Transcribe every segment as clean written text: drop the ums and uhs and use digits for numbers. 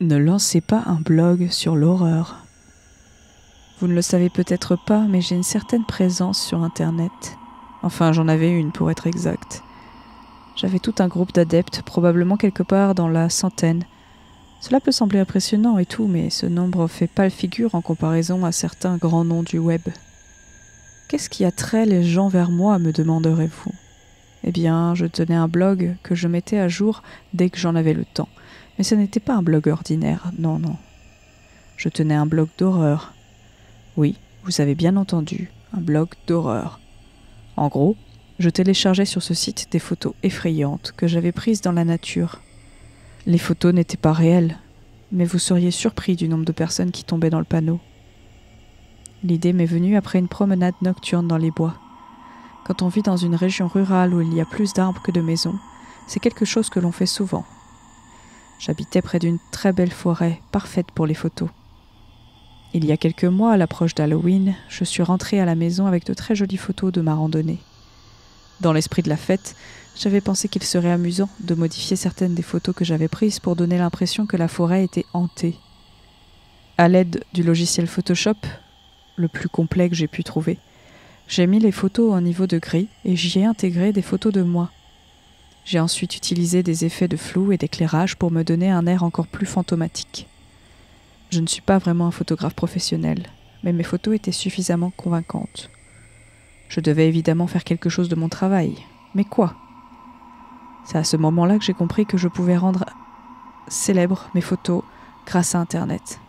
Ne lancez pas un blog sur l'horreur. Vous ne le savez peut-être pas, mais j'ai une certaine présence sur Internet. Enfin, j'en avais une pour être exact. J'avais tout un groupe d'adeptes, probablement quelque part dans la centaine. Cela peut sembler impressionnant et tout, mais ce nombre fait pâle figure en comparaison à certains grands noms du web. Qu'est-ce qui attrait les gens vers moi, me demanderez-vous ? Eh bien, je tenais un blog que je mettais à jour dès que j'en avais le temps. Mais ce n'était pas un blog ordinaire, non. Je tenais un blog d'horreur. Oui, vous avez bien entendu, un blog d'horreur. En gros, je téléchargeais sur ce site des photos effrayantes que j'avais prises dans la nature. Les photos n'étaient pas réelles, mais vous seriez surpris du nombre de personnes qui tombaient dans le panneau. L'idée m'est venue après une promenade nocturne dans les bois. Quand on vit dans une région rurale où il y a plus d'arbres que de maisons, c'est quelque chose que l'on fait souvent. J'habitais près d'une très belle forêt, parfaite pour les photos. Il y a quelques mois, à l'approche d'Halloween, je suis rentrée à la maison avec de très jolies photos de ma randonnée. Dans l'esprit de la fête, j'avais pensé qu'il serait amusant de modifier certaines des photos que j'avais prises pour donner l'impression que la forêt était hantée. À l'aide du logiciel Photoshop, le plus complet que j'ai pu trouver, j'ai mis les photos en niveau de gris et j'y ai intégré des photos de moi. J'ai ensuite utilisé des effets de flou et d'éclairage pour me donner un air encore plus fantomatique. Je ne suis pas vraiment un photographe professionnel, mais mes photos étaient suffisamment convaincantes. Je devais évidemment faire quelque chose de mon travail, mais quoi ? C'est à ce moment-là que j'ai compris que je pouvais rendre célèbres mes photos grâce à Internet.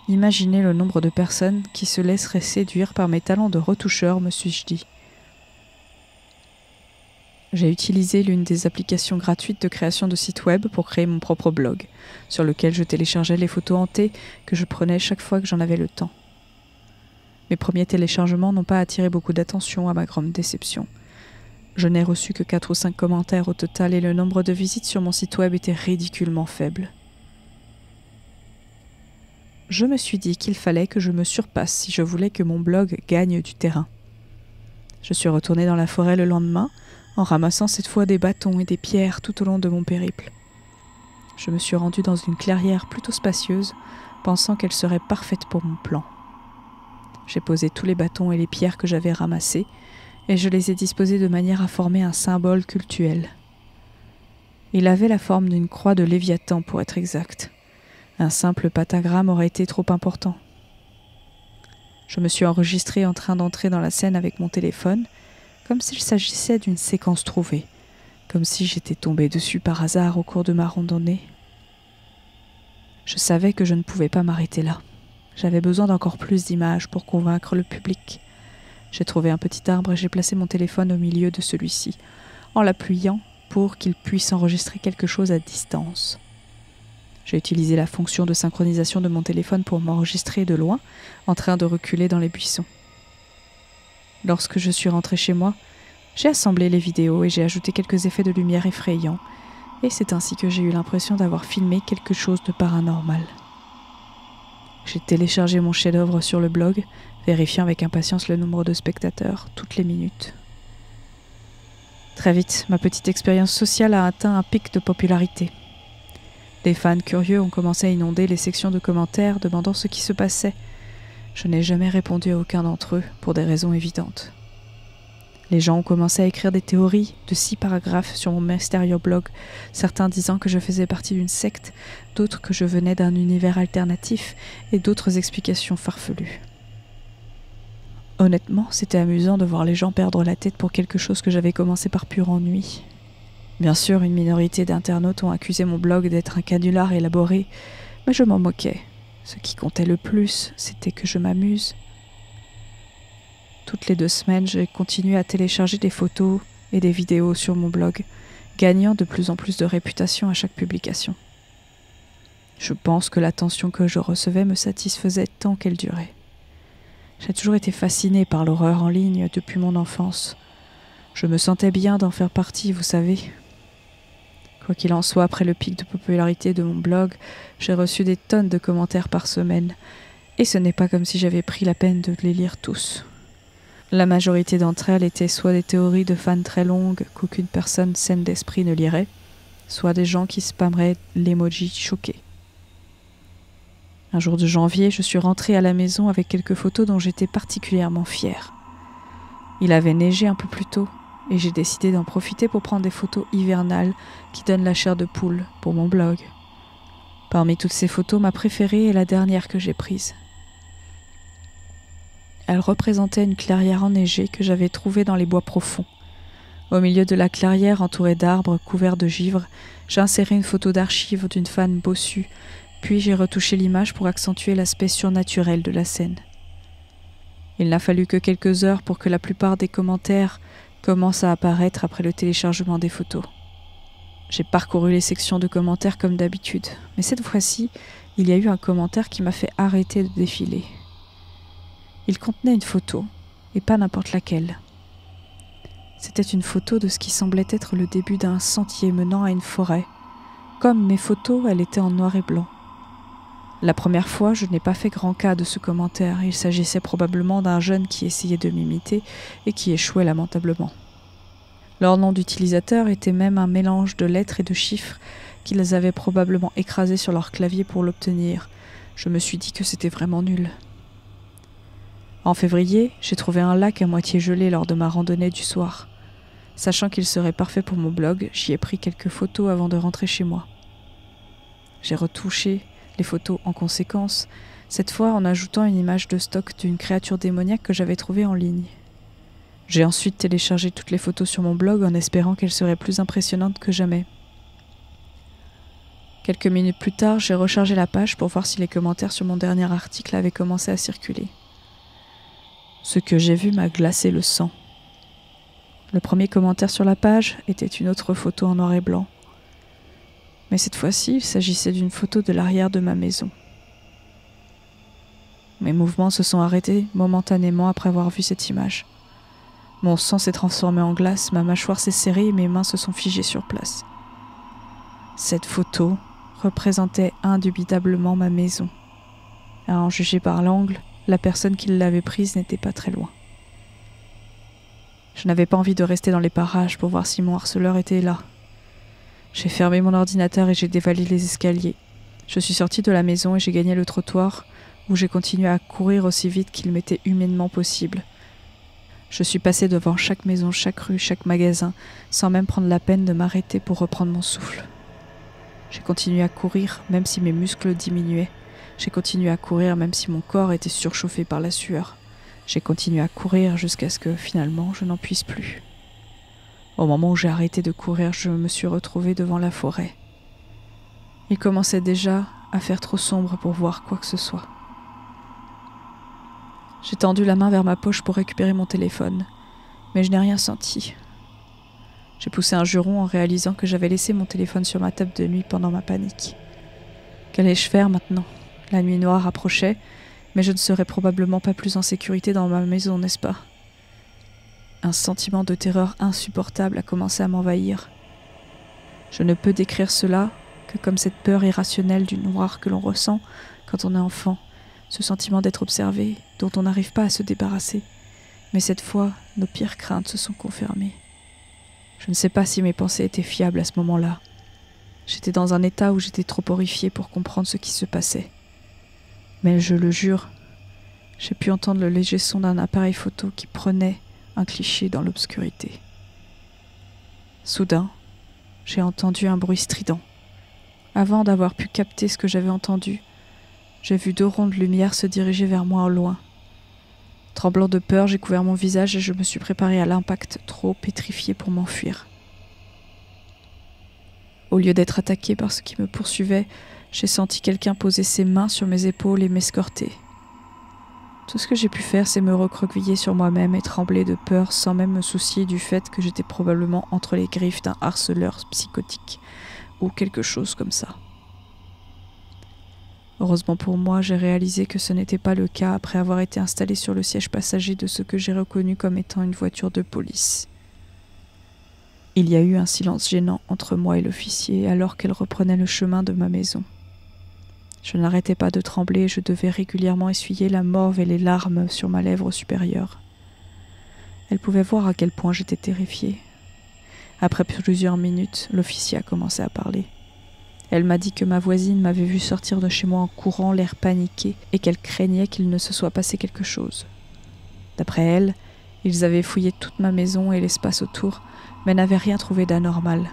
Imaginez le nombre de personnes qui se laisseraient séduire par mes talents de retoucheur, me suis-je dit. J'ai utilisé l'une des applications gratuites de création de sites web pour créer mon propre blog, sur lequel je téléchargeais les photos hantées que je prenais chaque fois que j'en avais le temps. Mes premiers téléchargements n'ont pas attiré beaucoup d'attention à ma grande déception. Je n'ai reçu que 4 ou 5 commentaires au total et le nombre de visites sur mon site web était ridiculement faible. Je me suis dit qu'il fallait que je me surpasse si je voulais que mon blog gagne du terrain. Je suis retournée dans la forêt le lendemain, en ramassant cette fois des bâtons et des pierres tout au long de mon périple. Je me suis rendue dans une clairière plutôt spacieuse, pensant qu'elle serait parfaite pour mon plan. J'ai posé tous les bâtons et les pierres que j'avais ramassés, et je les ai disposés de manière à former un symbole cultuel. Il avait la forme d'une croix de Léviathan, pour être exact. Un simple pentagramme aurait été trop important. Je me suis enregistrée en train d'entrer dans la scène avec mon téléphone, comme s'il s'agissait d'une séquence trouvée, comme si j'étais tombée dessus par hasard au cours de ma randonnée. Je savais que je ne pouvais pas m'arrêter là. J'avais besoin d'encore plus d'images pour convaincre le public. J'ai trouvé un petit arbre et j'ai placé mon téléphone au milieu de celui-ci, en l'appuyant pour qu'il puisse enregistrer quelque chose à distance. J'ai utilisé la fonction de synchronisation de mon téléphone pour m'enregistrer de loin, en train de reculer dans les buissons. Lorsque je suis rentrée chez moi, j'ai assemblé les vidéos et j'ai ajouté quelques effets de lumière effrayants, et c'est ainsi que j'ai eu l'impression d'avoir filmé quelque chose de paranormal. J'ai téléchargé mon chef-d'œuvre sur le blog, vérifiant avec impatience le nombre de spectateurs toutes les minutes. Très vite, ma petite expérience sociale a atteint un pic de popularité. Les fans curieux ont commencé à inonder les sections de commentaires demandant ce qui se passait. Je n'ai jamais répondu à aucun d'entre eux, pour des raisons évidentes. Les gens ont commencé à écrire des théories de 6 paragraphes sur mon mystérieux blog, certains disant que je faisais partie d'une secte, d'autres que je venais d'un univers alternatif et d'autres explications farfelues. Honnêtement, c'était amusant de voir les gens perdre la tête pour quelque chose que j'avais commencé par pur ennui. Bien sûr, une minorité d'internautes ont accusé mon blog d'être un canular élaboré, mais je m'en moquais. Ce qui comptait le plus, c'était que je m'amuse. Toutes les 2 semaines, j'ai continué à télécharger des photos et des vidéos sur mon blog, gagnant de plus en plus de réputation à chaque publication. Je pense que l'attention que je recevais me satisfaisait tant qu'elle durait. J'ai toujours été fascinée par l'horreur en ligne depuis mon enfance. Je me sentais bien d'en faire partie, vous savez. Quoi qu'il en soit, après le pic de popularité de mon blog, j'ai reçu des tonnes de commentaires par semaine, et ce n'est pas comme si j'avais pris la peine de les lire tous. La majorité d'entre elles étaient soit des théories de fans très longues qu'aucune personne saine d'esprit ne lirait, soit des gens qui spammeraient l'emoji choqué. Un jour de janvier, je suis rentrée à la maison avec quelques photos dont j'étais particulièrement fière. Il avait neigé un peu plus tôt et j'ai décidé d'en profiter pour prendre des photos hivernales qui donnent la chair de poule pour mon blog. Parmi toutes ces photos, ma préférée est la dernière que j'ai prise. Elle représentait une clairière enneigée que j'avais trouvée dans les bois profonds. Au milieu de la clairière, entourée d'arbres couverts de givre, j'ai inséré une photo d'archive d'une femme bossue, puis j'ai retouché l'image pour accentuer l'aspect surnaturel de la scène. Il n'a fallu que quelques heures pour que la plupart des commentaires commencent à apparaître après le téléchargement des photos. J'ai parcouru les sections de commentaires comme d'habitude, mais cette fois-ci, il y a eu un commentaire qui m'a fait arrêter de défiler. Il contenait une photo, et pas n'importe laquelle. C'était une photo de ce qui semblait être le début d'un sentier menant à une forêt. Comme mes photos, elle était en noir et blanc. La première fois, je n'ai pas fait grand cas de ce commentaire. Il s'agissait probablement d'un jeune qui essayait de m'imiter et qui échouait lamentablement. Leur nom d'utilisateur était même un mélange de lettres et de chiffres qu'ils avaient probablement écrasés sur leur clavier pour l'obtenir. Je me suis dit que c'était vraiment nul. En février, j'ai trouvé un lac à moitié gelé lors de ma randonnée du soir. Sachant qu'il serait parfait pour mon blog, j'y ai pris quelques photos avant de rentrer chez moi. J'ai retouché les photos en conséquence, cette fois en ajoutant une image de stock d'une créature démoniaque que j'avais trouvée en ligne. J'ai ensuite téléchargé toutes les photos sur mon blog en espérant qu'elles seraient plus impressionnantes que jamais. Quelques minutes plus tard, j'ai rechargé la page pour voir si les commentaires sur mon dernier article avaient commencé à circuler. Ce que j'ai vu m'a glacé le sang. Le premier commentaire sur la page était une autre photo en noir et blanc. Mais cette fois-ci, il s'agissait d'une photo de l'arrière de ma maison. Mes mouvements se sont arrêtés momentanément après avoir vu cette image. Mon sang s'est transformé en glace, ma mâchoire s'est serrée et mes mains se sont figées sur place. Cette photo représentait indubitablement ma maison. À en juger par l'angle, la personne qui l'avait prise n'était pas très loin. Je n'avais pas envie de rester dans les parages pour voir si mon harceleur était là. J'ai fermé mon ordinateur et j'ai dévalé les escaliers. Je suis sortie de la maison et j'ai gagné le trottoir où j'ai continué à courir aussi vite qu'il m'était humainement possible. Je suis passée devant chaque maison, chaque rue, chaque magasin, sans même prendre la peine de m'arrêter pour reprendre mon souffle. J'ai continué à courir même si mes muscles diminuaient. J'ai continué à courir même si mon corps était surchauffé par la sueur. J'ai continué à courir jusqu'à ce que, finalement, je n'en puisse plus. Au moment où j'ai arrêté de courir, je me suis retrouvée devant la forêt. Il commençait déjà à faire trop sombre pour voir quoi que ce soit. J'ai tendu la main vers ma poche pour récupérer mon téléphone, mais je n'ai rien senti. J'ai poussé un juron en réalisant que j'avais laissé mon téléphone sur ma table de nuit pendant ma panique. Qu'allais-je faire maintenant ? La nuit noire approchait, mais je ne serais probablement pas plus en sécurité dans ma maison, n'est-ce pas ? Un sentiment de terreur insupportable a commencé à m'envahir. Je ne peux décrire cela que comme cette peur irrationnelle du noir que l'on ressent quand on est enfant, ce sentiment d'être observé, dont on n'arrive pas à se débarrasser. Mais cette fois, nos pires craintes se sont confirmées. Je ne sais pas si mes pensées étaient fiables à ce moment-là. J'étais dans un état où j'étais trop horrifiée pour comprendre ce qui se passait. Mais je le jure, j'ai pu entendre le léger son d'un appareil photo qui prenait un cliché dans l'obscurité. Soudain, j'ai entendu un bruit strident. Avant d'avoir pu capter ce que j'avais entendu, j'ai vu 2 ronds de lumière se diriger vers moi au loin. Tremblant de peur, j'ai couvert mon visage et je me suis préparée à l'impact, trop pétrifiée pour m'enfuir. Au lieu d'être attaquée par ce qui me poursuivait, j'ai senti quelqu'un poser ses mains sur mes épaules et m'escorter. Tout ce que j'ai pu faire, c'est me recroqueviller sur moi-même et trembler de peur sans même me soucier du fait que j'étais probablement entre les griffes d'un harceleur psychotique ou quelque chose comme ça. Heureusement pour moi, j'ai réalisé que ce n'était pas le cas après avoir été installée sur le siège passager de ce que j'ai reconnu comme étant une voiture de police. Il y a eu un silence gênant entre moi et l'officier alors qu'elle reprenait le chemin de ma maison. Je n'arrêtais pas de trembler et je devais régulièrement essuyer la morve et les larmes sur ma lèvre supérieure. Elle pouvait voir à quel point j'étais terrifiée. Après plusieurs minutes, l'officier a commencé à parler. Elle m'a dit que ma voisine m'avait vu sortir de chez moi en courant, l'air paniqué, et qu'elle craignait qu'il ne se soit passé quelque chose. D'après elle, ils avaient fouillé toute ma maison et l'espace autour, mais n'avaient rien trouvé d'anormal.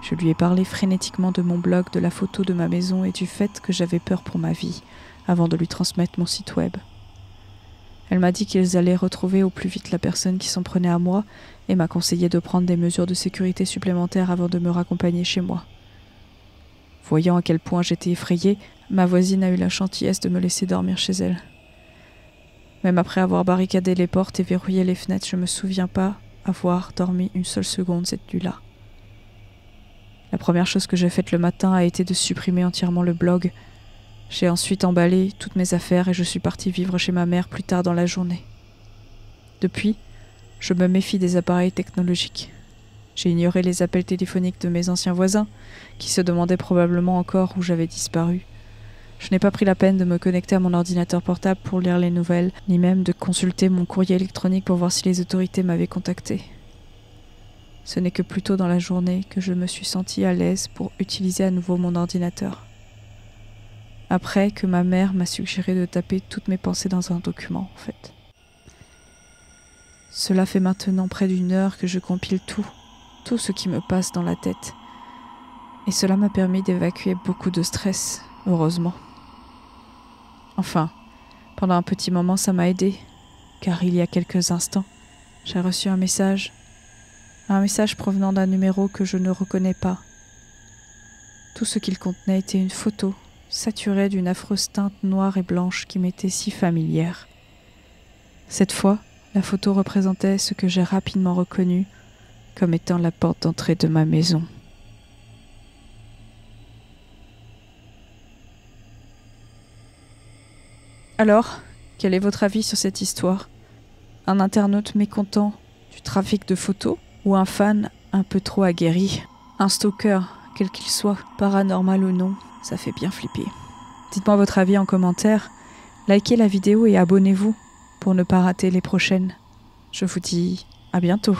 Je lui ai parlé frénétiquement de mon blog, de la photo de ma maison et du fait que j'avais peur pour ma vie, avant de lui transmettre mon site web. Elle m'a dit qu'ils allaient retrouver au plus vite la personne qui s'en prenait à moi et m'a conseillé de prendre des mesures de sécurité supplémentaires avant de me raccompagner chez moi. Voyant à quel point j'étais effrayée, ma voisine a eu la gentillesse de me laisser dormir chez elle. Même après avoir barricadé les portes et verrouillé les fenêtres, je ne me souviens pas avoir dormi une seule seconde cette nuit-là. La première chose que j'ai faite le matin a été de supprimer entièrement le blog. J'ai ensuite emballé toutes mes affaires et je suis partie vivre chez ma mère plus tard dans la journée. Depuis, je me méfie des appareils technologiques. J'ai ignoré les appels téléphoniques de mes anciens voisins, qui se demandaient probablement encore où j'avais disparu. Je n'ai pas pris la peine de me connecter à mon ordinateur portable pour lire les nouvelles, ni même de consulter mon courrier électronique pour voir si les autorités m'avaient contacté. Ce n'est que plus tôt dans la journée que je me suis sentie à l'aise pour utiliser à nouveau mon ordinateur. Après que ma mère m'a suggéré de taper toutes mes pensées dans un document, en fait. Cela fait maintenant près d'1 heure que je compile tout ce qui me passe dans la tête. Et cela m'a permis d'évacuer beaucoup de stress, heureusement. Enfin, pendant un petit moment, ça m'a aidé, car il y a quelques instants, j'ai reçu un message provenant d'un numéro que je ne reconnais pas. Tout ce qu'il contenait était une photo, saturée d'une affreuse teinte noire et blanche qui m'était si familière. Cette fois, la photo représentait ce que j'ai rapidement reconnu comme étant la porte d'entrée de ma maison. Alors, quel est votre avis sur cette histoire? Un internaute mécontent du trafic de photos ou un fan un peu trop aguerri? Un stalker, quel qu'il soit, paranormal ou non, ça fait bien flipper. Dites-moi votre avis en commentaire, likez la vidéo et abonnez-vous pour ne pas rater les prochaines. Je vous dis à bientôt.